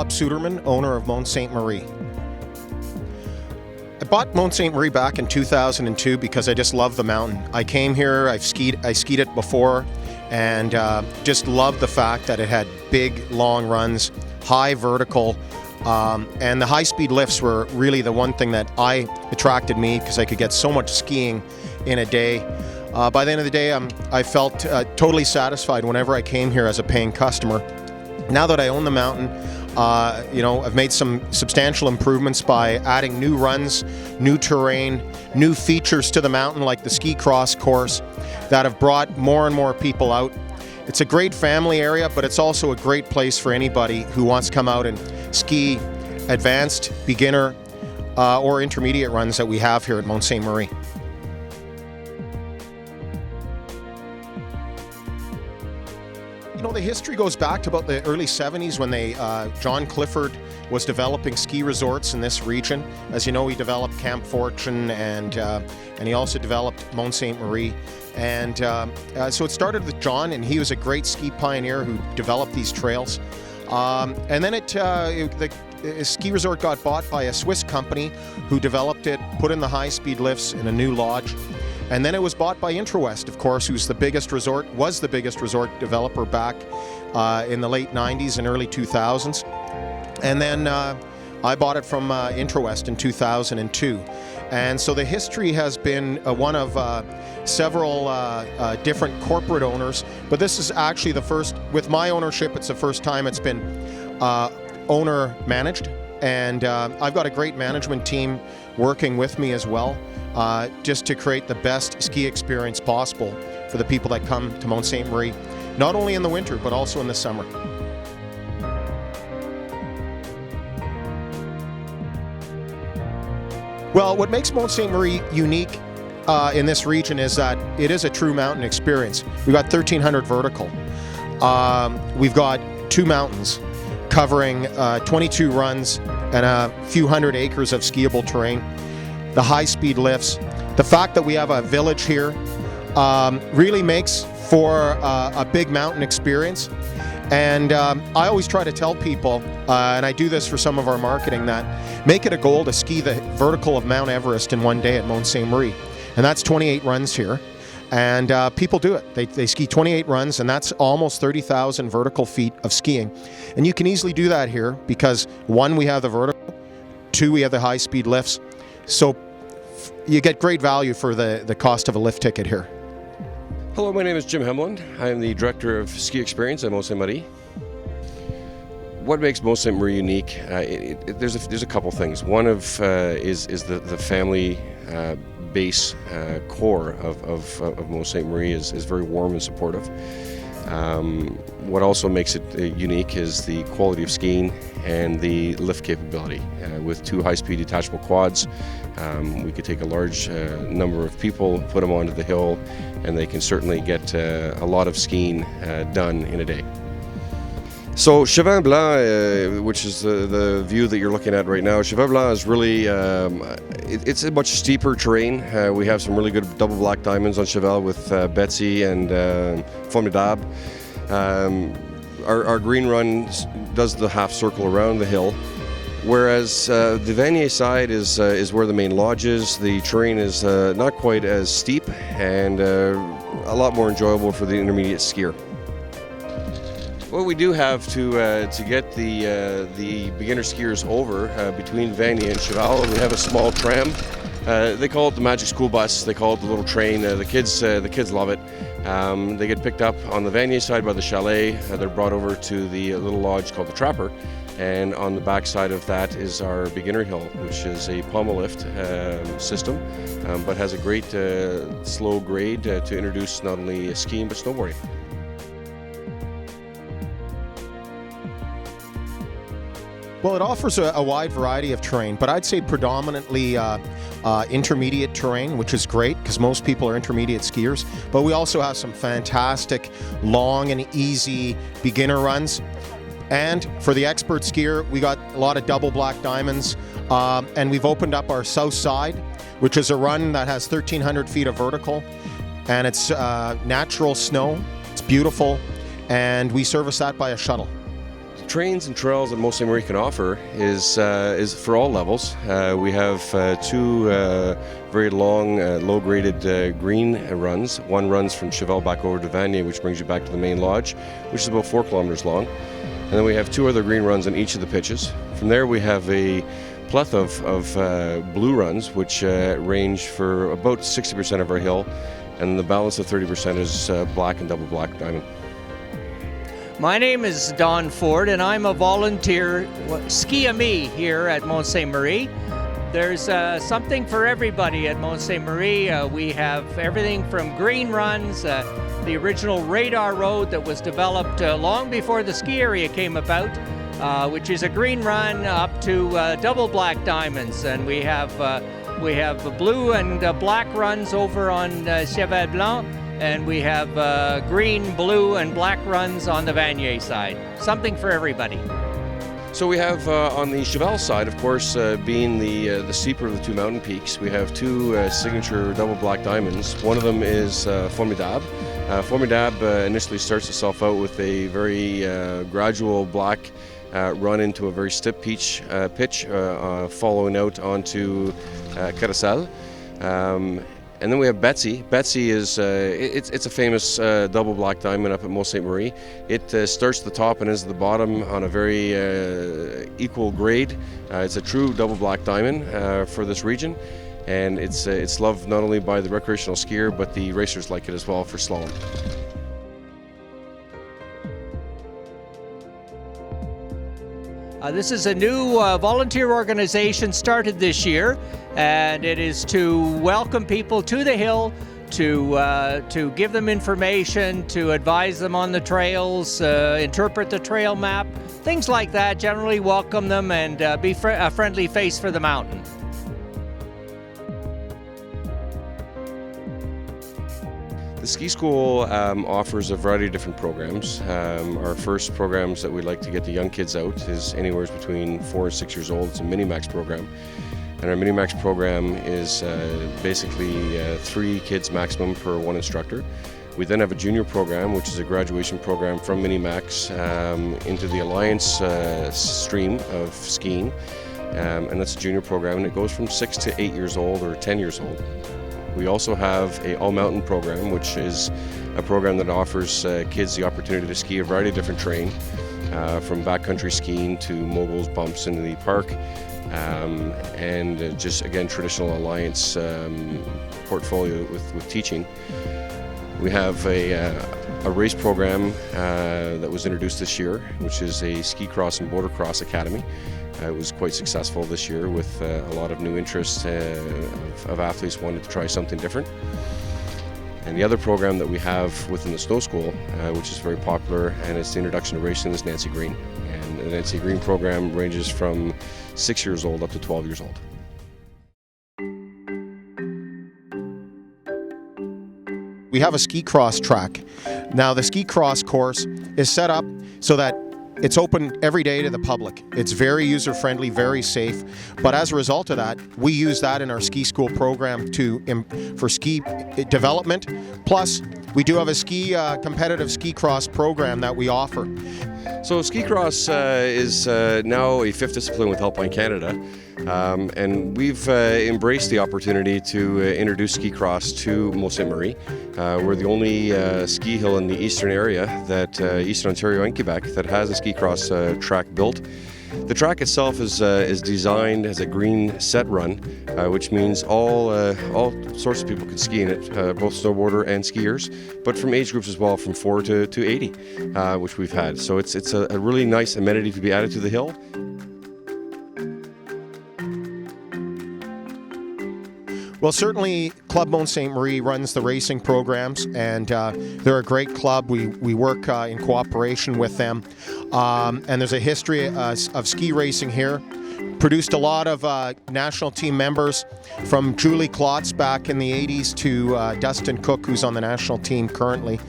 Bob Suderman, owner of Mont Ste Marie. I bought Mont Ste Marie back in 2002 because I just love the mountain. I came here, I skied it before, and just loved the fact that it had big, long runs, high vertical, and the high-speed lifts were really the one thing that attracted me because I could get so much skiing in a day. By the end of the day, I felt totally satisfied whenever I came here as a paying customer. Now that I own the mountain, I've made some substantial improvements by adding new runs, new terrain, new features to the mountain like the ski cross course that have brought more and more people out. It's a great family area, but it's also a great place for anybody who wants to come out and ski advanced, beginner, or intermediate runs that we have here at Mont Ste Marie. The history goes back to about the early 70s when John Clifford was developing ski resorts in this region. As you know, he developed Camp Fortune and he also developed Mont Ste Marie. And so it started with John, and he was a great ski pioneer who developed these trails. And then the ski resort got bought by a Swiss company who developed it, put in the high-speed lifts in a new lodge. And then it was bought by Intrawest, of course, was the biggest resort developer back in the late 90s and early 2000s. And then I bought it from Intrawest in 2002. And so the history has been one of several different corporate owners, but this is actually the first, with my ownership, it's the first time it's been owner managed. And I've got a great management team working with me as well, just to create the best ski experience possible for the people that come to Mont Ste Marie, not only in the winter, but also in the summer. Well, what makes Mont Ste Marie unique in this region is that it is a true mountain experience. We've got 1,300 vertical. We've got two mountains covering 22 runs and a few hundred acres of skiable terrain. The high-speed lifts. The fact that we have a village here really makes for a big mountain experience. And I always try to tell people, and I do this for some of our marketing, that make it a goal to ski the vertical of Mount Everest in one day at Mont Ste Marie. And that's 28 runs here. And people do it. They ski 28 runs, and that's almost 30,000 vertical feet of skiing. And you can easily do that here because, one, we have the vertical, two, we have the high-speed lifts. So you get great value for the cost of a lift ticket here. Hello, my name is Jim Hemland. I am the Director of Ski Experience at Mont Ste Marie. What makes Mont Ste Marie unique? There's a couple things. One is the family base core of Mont Ste Marie is very warm and supportive. What also makes it unique is the quality of skiing and the lift capability. With two high-speed detachable quads, we could take a large number of people, put them onto the hill, and they can certainly get a lot of skiing done in a day. So Cheval Blanc, which is the view that you're looking at right now, Cheval Blanc is really, it's a much steeper terrain. We have some really good double black diamonds on Cheval with Betsy and Formidable. Our green run does the half circle around the hill, whereas the Vanier side is where the main lodge is. The terrain is not quite as steep and a lot more enjoyable for the intermediate skier. What we do have to get the beginner skiers over between Vanier and Cheval, we have a small tram. They call it the Magic School Bus. They call it the little train. The kids love it. They get picked up on the Vanier side by the chalet. They're brought over to the little lodge called the Trapper, and on the back side of that is our beginner hill, which is a pommel lift system, but has a great slow grade to introduce not only skiing but snowboarding. Well, it offers a wide variety of terrain, but I'd say predominantly intermediate terrain, which is great because most people are intermediate skiers. But we also have some fantastic long and easy beginner runs. And for the expert skier, we got a lot of double black diamonds, and we've opened up our south side, which is a run that has 1,300 feet of vertical, and it's natural snow. It's beautiful, and we service that by a shuttle. trains and trails that Mont Ste Marie can offer is for all levels. We have two very long, low-graded green runs. One runs from Cheval back over to Vanier, which brings you back to the main lodge, which is about 4 kilometers long. And then we have 2 other green runs on each of the pitches. From there we have a plethora of blue runs, which range for about 60% of our hill, and the balance of 30% is black and double black diamond. My name is Don Ford, and I'm a volunteer ski-a-me here at Mont Ste Marie. There's something for everybody at Mont Ste Marie. We have everything from green runs, the original radar road that was developed long before the ski area came about, which is a green run, up to double black diamonds, and we have blue and black runs over on Cheval Blanc, and we have green, blue, and black runs on the Vanier side. Something for everybody. So we have on the Cheval side, of course, being the steeper of the 2 mountain peaks, we have 2 signature double black diamonds. One of them is Formidable. Formidable initially starts itself out with a very gradual black run into a very steep pitch, following out onto Carousel. And then we have Betsy. Betsy is it's a famous double black diamond up at Mont Ste Marie. It starts at the top and ends at the bottom on a very equal grade. It's a true double black diamond for this region, and it's loved not only by the recreational skier, but the racers like it as well for slalom. This is a new volunteer organization started this year, and it is to welcome people to the hill, to give them information, to advise them on the trails, interpret the trail map, things like that. Generally welcome them and be a friendly face for the mountain. The ski school offers a variety of different programs. Our first programs that we like to get the young kids out is anywhere between 4 and 6 years old. It's a Mini-Max program. And our Mini-Max program is basically 3 kids maximum per 1 instructor. We then have a junior program, which is a graduation program from Mini-Max into the Alliance stream of skiing. And that's a junior program, and it goes from 6 to 8 years old or 10 years old. We also have a all-mountain program, which is a program that offers kids the opportunity to ski a variety of different terrain, from backcountry skiing to moguls, bumps into the park, and just again traditional Alliance portfolio with teaching. We have a race program that was introduced this year, which is a ski cross and border cross academy. It was quite successful this year with a lot of new interest of athletes wanting to try something different. And the other program that we have within the snow school, which is very popular, and it's the introduction to racing, is Nancy Green. And the Nancy Green program ranges from 6 years old up to 12 years old. We have a ski cross track. Now the ski cross course is set up so that it's open every day to the public. It's very user-friendly, very safe. But as a result of that, we use that in our ski school program for ski development. Plus, we do have a competitive ski cross program that we offer. So ski cross is now a 5th discipline with Alpine Canada. And we've embraced the opportunity to introduce ski cross to Mont Ste Marie. We're the only ski hill in the eastern area, Eastern Ontario and Quebec, that has a ski cross track built. The track itself is designed as a green set run, which means all sorts of people can ski in it, both snowboarder and skiers, but from age groups as well, from 4 to 80, which we've had. So it's a really nice amenity to be added to the hill. Well, certainly Club Mont Ste Marie runs the racing programs, and they're a great club. We work in cooperation with them, and there's a history of ski racing here. Produced a lot of national team members, from Julie Klotz back in the 80s to Dustin Cook, who's on the national team currently.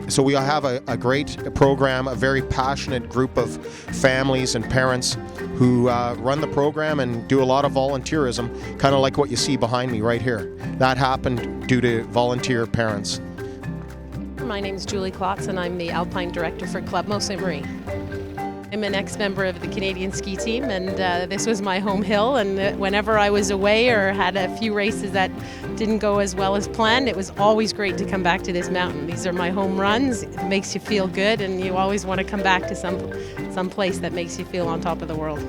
So we have a great program, a very passionate group of families and parents who run the program and do a lot of volunteerism, kind of like what you see behind me right here. That happened due to volunteer parents. My name is Julie Klotz, and I'm the Alpine Director for Club Mont Ste Marie. I'm an ex-member of the Canadian ski team, and this was my home hill, and whenever I was away or had a few races that didn't go as well as planned, it was always great to come back to this mountain. These are my home runs. It makes you feel good, and you always want to come back to some place that makes you feel on top of the world.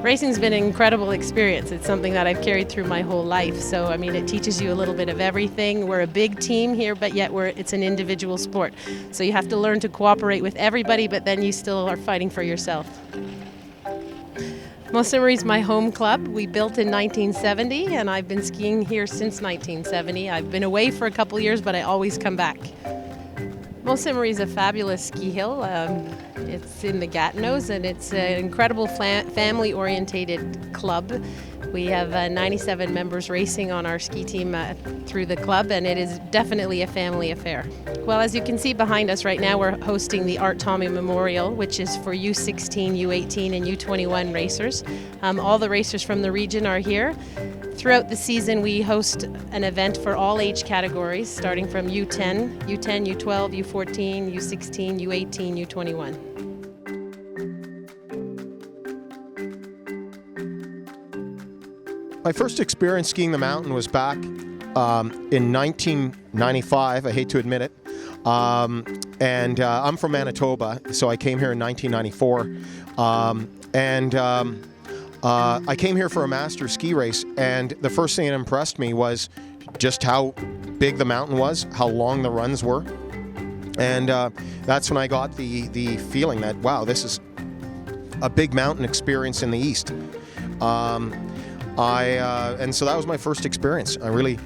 Racing's been an incredible experience. It's something that I've carried through my whole life. So, I mean, it teaches you a little bit of everything. We're a big team here, but yet it's an individual sport. So you have to learn to cooperate with everybody, but then you still are fighting for yourself. Mont Ste Marie is my home club. We built in 1970, and I've been skiing here since 1970. I've been away for a couple years, but I always come back. Mont Ste Marie is a fabulous ski hill. It's in the Gatineaus, and it's an incredible family-orientated club. We have 97 members racing on our ski team through the club, and it is definitely a family affair. Well, as you can see behind us right now, we're hosting the Art Tommy Memorial, which is for U16, U18, and U21 racers. All the racers from the region are here. Throughout the season, we host an event for all age categories, starting from U10, U12, U14, U16, U18, U21. My first experience skiing the mountain was back in 1995. I hate to admit it. And I'm from Manitoba, so I came here in 1994. I came here for a master ski race, and the first thing that impressed me was just how big the mountain was, how long the runs were. And that's when I got the feeling that, wow, this is a big mountain experience in the East. And so that was my first experience. I really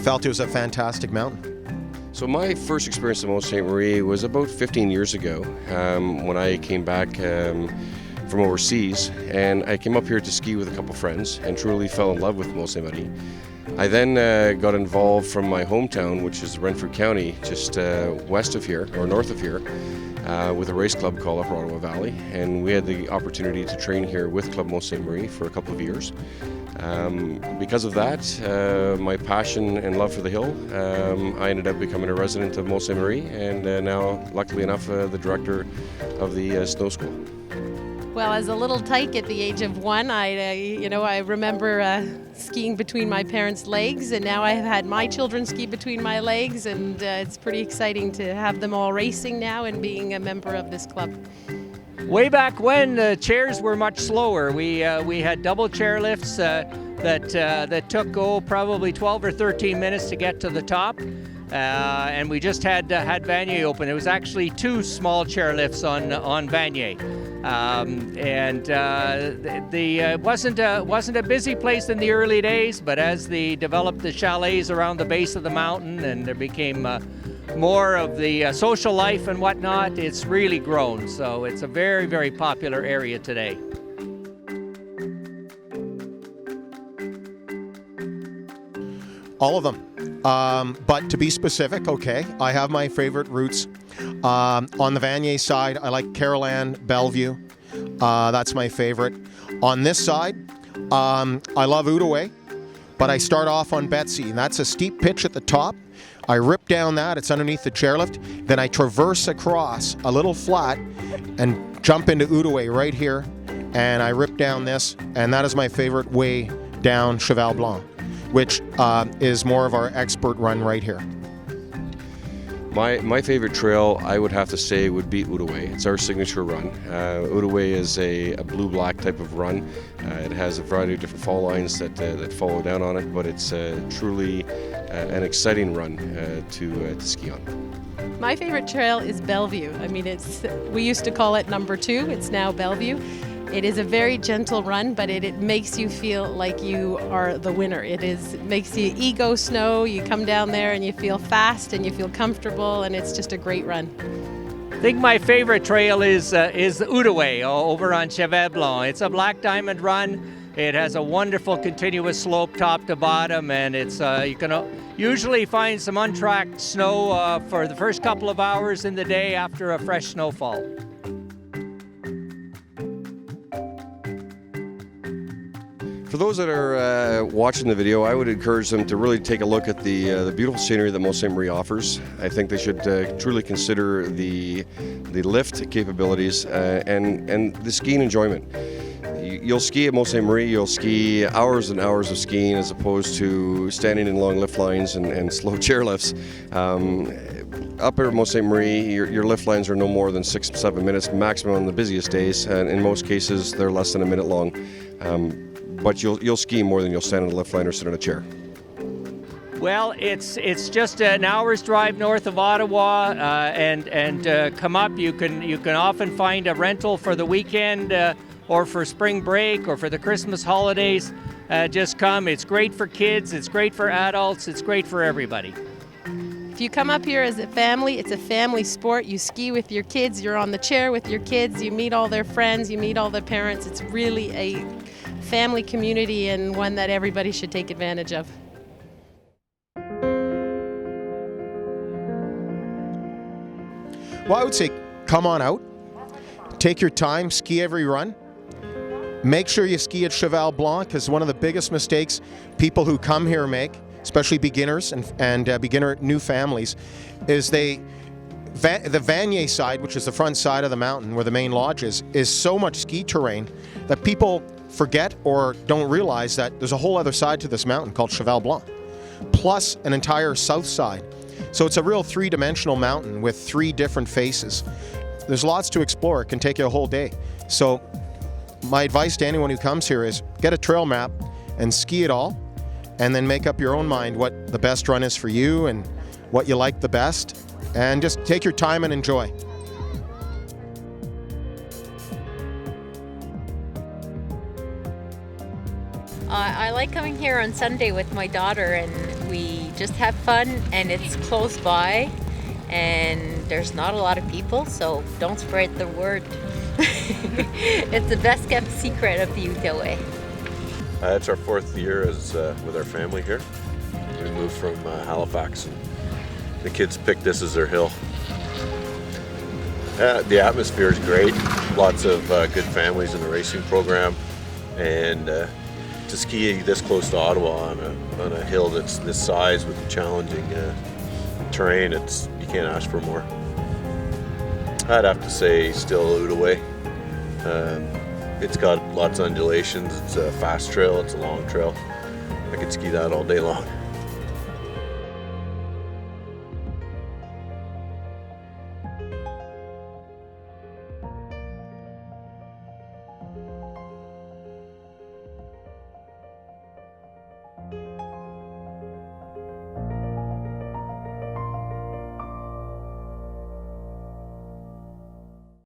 felt it was a fantastic mountain. So my first experience at Mont Ste Marie was about 15 years ago when I came back from overseas, and I came up here to ski with a couple friends and truly fell in love with Mont Ste Marie. I then got involved from my hometown, which is Renfrew County, just west of here, or north of here, with a race club called Ottawa Valley, and we had the opportunity to train here with Club Mont Ste Marie for a couple of years. Because of that, my passion and love for the hill, I ended up becoming a resident of Mont Ste Marie, and now, luckily enough, the director of the snow school. Well, as a little tyke at the age of 1, I remember skiing between my parents' legs, and now I have had my children ski between my legs, and it's pretty exciting to have them all racing now and being a member of this club. Way back when, the chairs were much slower. We had double chairlifts that took probably 12 or 13 minutes to get to the top. And we just had Vanier open. It was actually 2 small chairlifts on Vanier. It wasn't a busy place in the early days, but as they developed the chalets around the base of the mountain and there became more of the social life and whatnot, it's really grown. So it's a very, very popular area today. All of them. But to be specific, okay, I have my favorite routes. On the Vanier side, I like Caroline, Bellevue. That's my favorite. On this side, I love Outaouais, but I start off on Betsy, and that's a steep pitch at the top. I rip down that, it's underneath the chairlift. Then I traverse across a little flat and jump into Outaouais right here, and I rip down this, and that is my favorite way down Cheval Blanc, which is more of our expert run right here. My favorite trail, I would have to say, would be Outaouais. It's our signature run. Outaouais is a blue-black type of run. It has a variety of different fall lines that follow down on it, but it's truly an exciting run to ski on. My favorite trail is Bellevue. I mean, we used to call it number 2. It's now Bellevue. It is a very gentle run, but it makes you feel like you are the winner. It makes you ego snow. You come down there and you feel fast and you feel comfortable, and it's just a great run. I think my favorite trail is Outaouais over on Cheval Blanc. It's a black diamond run. It has a wonderful continuous slope top to bottom, and it's you can usually find some untracked snow for the first couple of hours in the day after a fresh snowfall. For those that are watching the video, I would encourage them to really take a look at the beautiful scenery that Mont Ste Marie offers. I think they should truly consider the lift capabilities and the skiing enjoyment. You'll ski at Mont Ste Marie, you'll ski hours and hours of skiing as opposed to standing in long lift lines and slow chairlifts. Up at Mont Ste Marie, your lift lines are no more than 6-7 minutes maximum on the busiest days, and in most cases they're less than a minute long. But you'll ski more than you'll stand on a lift line or sit in a chair. Well, it's just an hour's drive north of Ottawa, and come up. You can often find a rental for the weekend, or for spring break, or for the Christmas holidays. Just come. It's great for kids. It's great for adults. It's great for everybody. If you come up here as a family, it's a family sport. You ski with your kids. You're on the chair with your kids. You meet all their friends. You meet all their parents. It's really a family community, and one that everybody should take advantage of. Well, I would say come on out, take your time, ski every run. Make sure you ski at Cheval Blanc, because one of the biggest mistakes people who come here make, especially beginners and beginner new families, is the Vanier side, which is the front side of the mountain where the main lodge is so much ski terrain that people forget or don't realize that there's a whole other side to this mountain called Cheval Blanc, plus an entire south side. So it's a real three-dimensional mountain with 3 different faces. There's lots to explore. It can take you a whole day. So my advice to anyone who comes here is get a trail map and ski it all, and then make up your own mind what the best run is for you and what you like the best, and just take your time and enjoy. I like coming here on Sunday with my daughter, and we just have fun, and it's close by, and there's not a lot of people, so don't spread the word. It's the best kept secret of the Outaouais. It's our 4th year with our family here. We moved from Halifax, and the kids picked this as their hill. The atmosphere is great. Lots of good families in the racing program, and to ski this close to Ottawa on a hill that's this size with challenging terrain, you can't ask for more. I'd have to say still Outaouais. It's got lots of undulations. It's a fast trail. It's a long trail. I could ski that all day long.